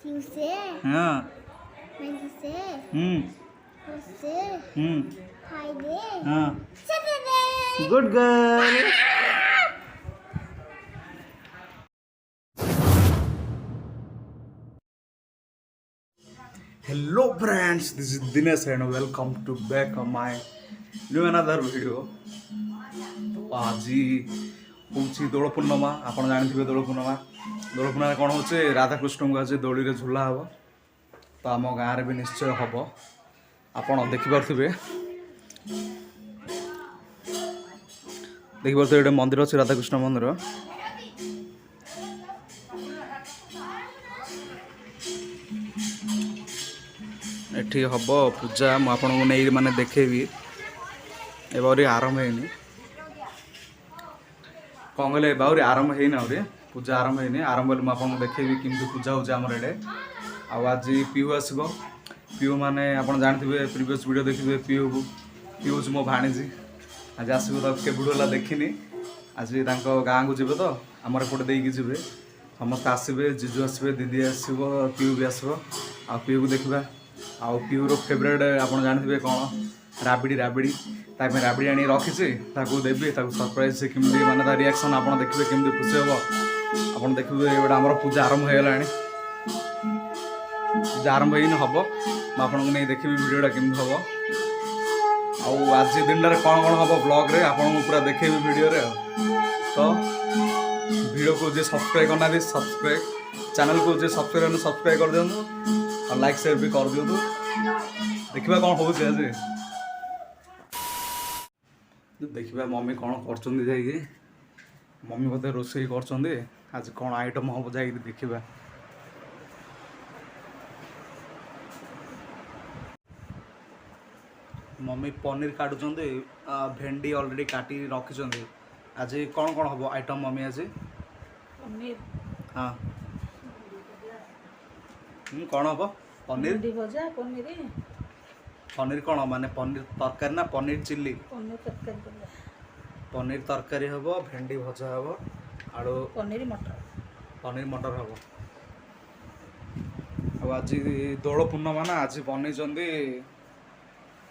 Tuesday. हाँ Wednesday. Thursday. Friday. हाँ Saturday. Good girl. Hello friends, this is Dinesh and welcome to back my new another video. तो आज हूँ दोल पूर्णिमा। आप जानते दोल पूर्णिमा कौन हो राधाकृष्ण को आज दोली रे झूला हम। तो आम गाँव में भी निश्चय हम। आपड़ देखिपे ये मंदिर अच्छे राधाकृष्ण मंदिर। एठी हम पूजा मुझे नहीं माने देखेबी एवरी आरंभ है कौन कहले बाहरी आरंभ है पूजा आरंभ है आरंभ मुझे देखेबी केमती पूजा हो ये आज पीहू आसब। पीहू माने आप जानते प्रीवियस वीडियो देखिए पीहू पीहू मो भाणीजी आज आसब तो केबुला देखनी आज गाँ को जीवे तो आमर एपटे देकी जी समस्त आसबे जीजू आसबे दीदी आसब पीहू भी आसब आ पीहू को देखा आउ पीहूर फेवरेट आप जानते कौन राबिड़ी राबिड़ी ताकि राबिड़ी आनी रखी देवी सरप्राइज से केमती माने रिएक्शन आप देखिए केमती खुशी हम। आप देखिए ये आम पूजा आरंभ हो गला पूजा आरंभ ही हम आपको नहीं देखी वीडियोटा केमती हम आज दिन कौन कौन हम ब्लॉग रे आपको पूरा देखेबी वीडियो रे। तो वीडियो को जो सब्सक्राइब करना भी सब्सक्राइब चैनल को जो सब्सक्राइब कर दिखाँ और लाइक शेयर भी कर दिखाँ। देखा कौन हो देखा मम्मी कौन कर मम्मी बोधे रोषे कर आज कौन आइटम हम जा देखा। मम्मी पनीर काटुंट भेंडी ऑलरेडी काटी रखी आज कौन कौन हम आइटम मम्मी आज पनीर हाँ कौन हम पनीर भजा पनीर पनीर कौन माने पनीर तरकारी ना पनीर चिल्ली पनीर तरकारी हम भेंडी भजा हम आड़ू पनीर मटर हम। आज दोल पूर्णिमा ना आज बन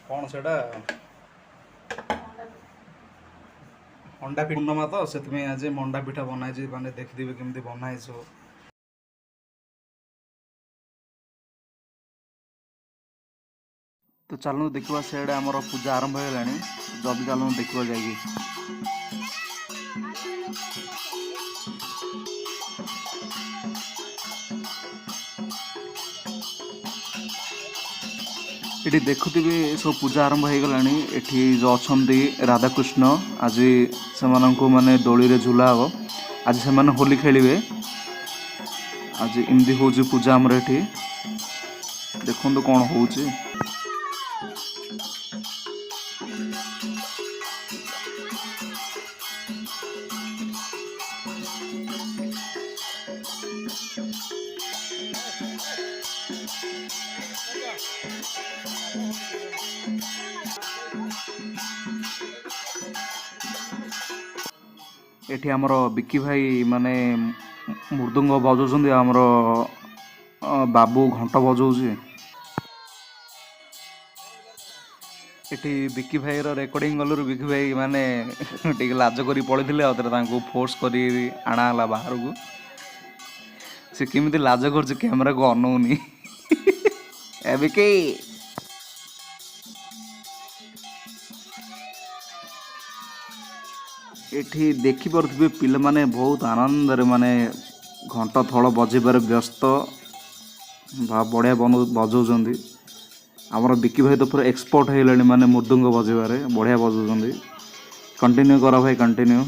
कौन से अंडा पूर्णिमा तो से आज मंडा पिठा बनाई माने देखिए केमती बनाई सब। तो चलो देखा से आमर पूजा आरंभ हो गलानी जल्दी चलो देखा जाएगी। ये देखुथिबे सब पूजा आरंभ हो गलानी। एठी जो अछंती राधाकृष्ण आज से माने दोली रे झूला हम आज से होली खेलिए आज इमती हो पूजा आमर एठी देखो कौन हो। एठी आमर बिक्की भाई माने मृदुंग बजाउछन्ती आमर बाबू घंट बजाउछे। एठी बिक्की भाई रेकर्डिंग गलु बिक्की भाई माने टिके लाज करी पड़े आउ फोर्स करी आना बाहर को से केमिति लाज कर कैमेरा को अनौनी ए बिक्की एठी देखी पारे पिला माने बहुत आनंद माने घंट थल बजेबार व्यस्त बढ़िया बजाउं। आमर बिक्की भाई तो पूरा एक्सपर्ट हो गले माने मृदुंग बजेबार बढ़िया बजाउं। कंटिन्यू कर भाई कंटिन्यू।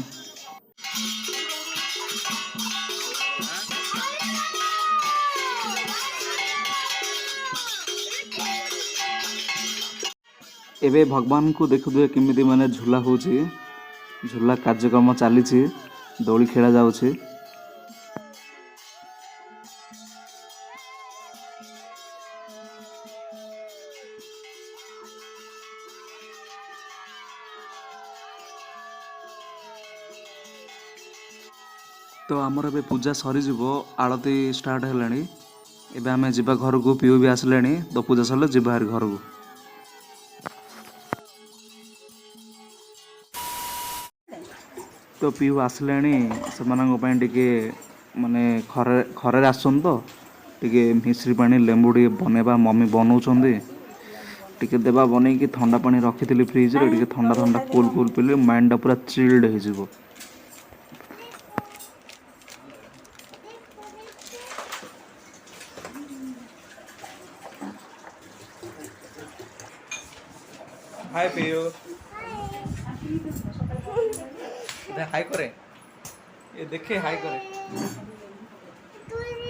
एबे भगवान को देखुए केमिति माने झूला होची झूला कार्यक्रम चली दोली खेला जाउछि। तो आमर ए पूजा सरीज आलती स्टार्ट है एबे आमे जिबा घर को पीओ भी आसले तो पूजा सरले जिबा हारी घर को तो पीओ आसले से माने खरे आसन तो टिके मिश्री पानी लेंबू टे बनवा मम्मी बनाऊँ टिके देवा बन कि ठंडा पानी रखी फ्रिज रे टिके ठंडा ठंडा कूल कूल पीले माइंड पूरा चिल्ड हो हाय पियो हाय करे ये देखे हाय करे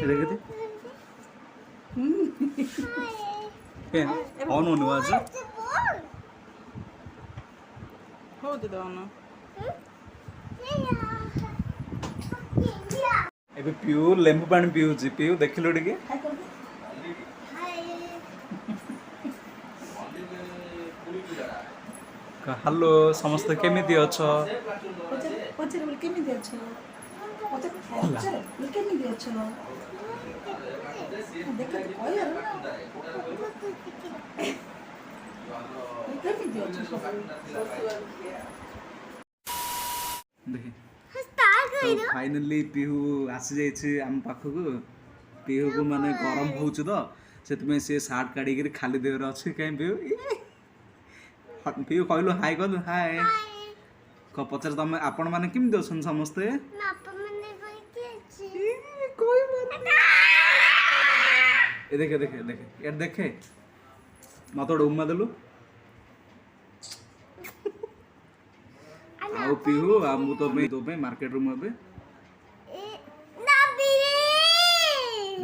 ये देखे थे ऑन होने वाला हो दे दो ना एबे पियो लेंबू पानी पियो पियो देखिलो टिके हेलो समस्त केमिति अछ पचर बोल केमी दे छ पचर बोल केमी दे छ देख तो कोई यार केमी दे छ देखि फाइनली पीहू आसी जाइए आम पाखक पीहू को माने गरम हो से सी सार्ट काढ़ी खाली देवर अच्छे कहीं पीहू पीहू कहलु हाय कहलु हाय पचार तुम आपण मैंने केमती अच्छा समस्ते देखे देखे देखे यार देखे मत गोटे उमा देलु आउ पीहू आ मु तो मार्केट रू मुझे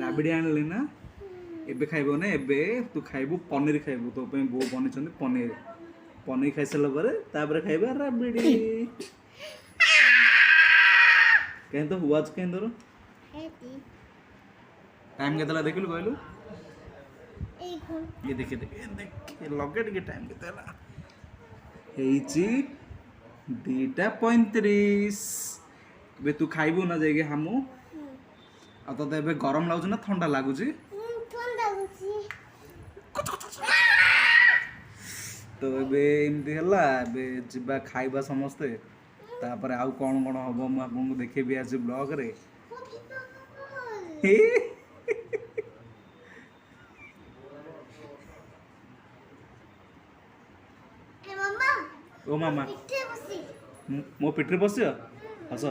राबिड़ी आनली ना एबे खाइबो ना एबे तू खाइबू पनीर खाइबू तो बो बनी पनीर पनीर खाई सारा पर खाइबा राबिड़ी कहीं तो हुआ कहीं तोर टाइम के देखलु कहलु ये देखे देखे लगे टे टाइम के 2:35 बे तू खाइबू ना जाइए हमू आ तो एबे गरम लागुच ना ठंडा लागुच तो एबे एमती है जीवा खाइबा समस्ते तापर आउ कौन कौन हम मुझे आपको देखेबी आज ब्लॉग रे ओ मामा मो पिठरे बस हस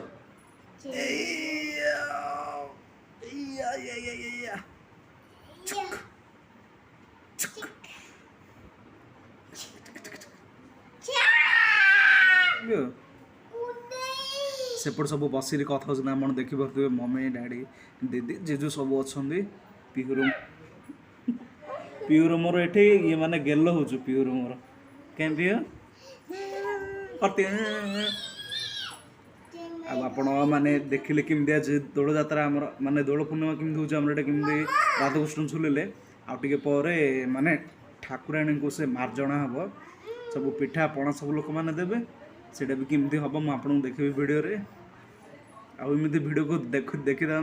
सेपट सब बस कथा आप देखिपे मम्मी डैडी दीदी जेजू सब अच्छा पीयूर मोर ये ये माने गेल हो पीयूर मोर क्या पीय आपण मैंने देखिले केमती आज दोल जात्रा माने दोल पूर्णिमा केमती होमर केमती राधाकृष्ण झुलिले आगे पर माने ठाकुराणी को से मार्जना हम सब पिठा पणा सब लोक मैंने देवे सेटा भी केमती हम मुझे देखी वीडियो रे आमती वीडियो को देखी था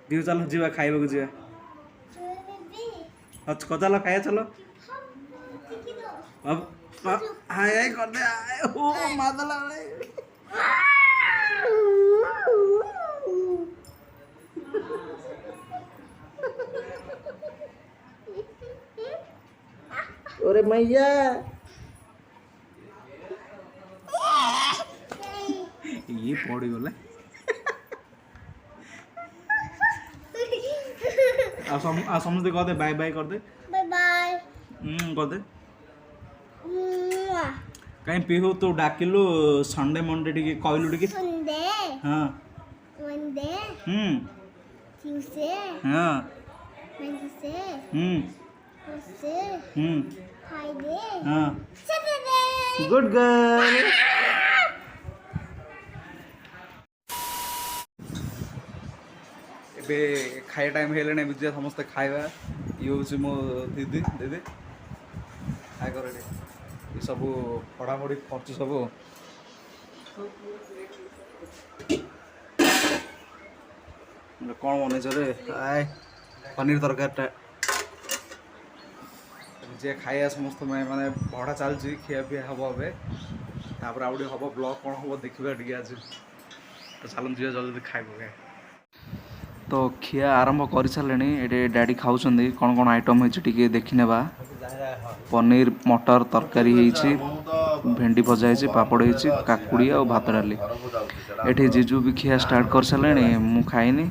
दिव चलो जीवा खाइबा को जीवा अच्छा चलो खाया चलो अब हाय हाय कर दे ओ मादला अरे मैया ये पड़ी गले समझते कहते बाय बाय कर दे बाय बाय कर दे कहीं पीहू तू डाकिलु संडे मंडे टिके कहलु टिके संडे हां मंडे ट्यूसडे हां वेडनेसडे थर्सडे फ्राइडे हां सैटरडे गुड गर्ल एबे खाया टाइम हेले बुझे समस्त खाइबा ये हूँ मो दीदी दीदी खाए कर ये सब पढ़ापढ़ी खर्च सब कौन बनईच रे आए पनीर तरकारी जे खाया समस्त माने भड़ा चलती खिया पिया हम एवं आउ हम ब्लॉग कौन हम देखा टे आज तो चलते जी जल्दी खाए तो खिया आरंभ कर सारे ये डैडी खाऊँ कौन कौन आइटम होती देखने पनीर मटर तरकारी भेंडी भजा है पापड़ है काकुड़ी और भात डाली ये जीजू भी खिया स्टार्ट कर सारे मु खाइनी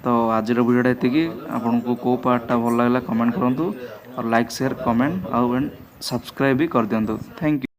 तो आज वीडियोटा ये आपन को कौ पार्टा भल लगा कमेंट करूँ और लाइक शेयर कमेंट और सब्सक्राइब भी कर दिंतु थैंक यू।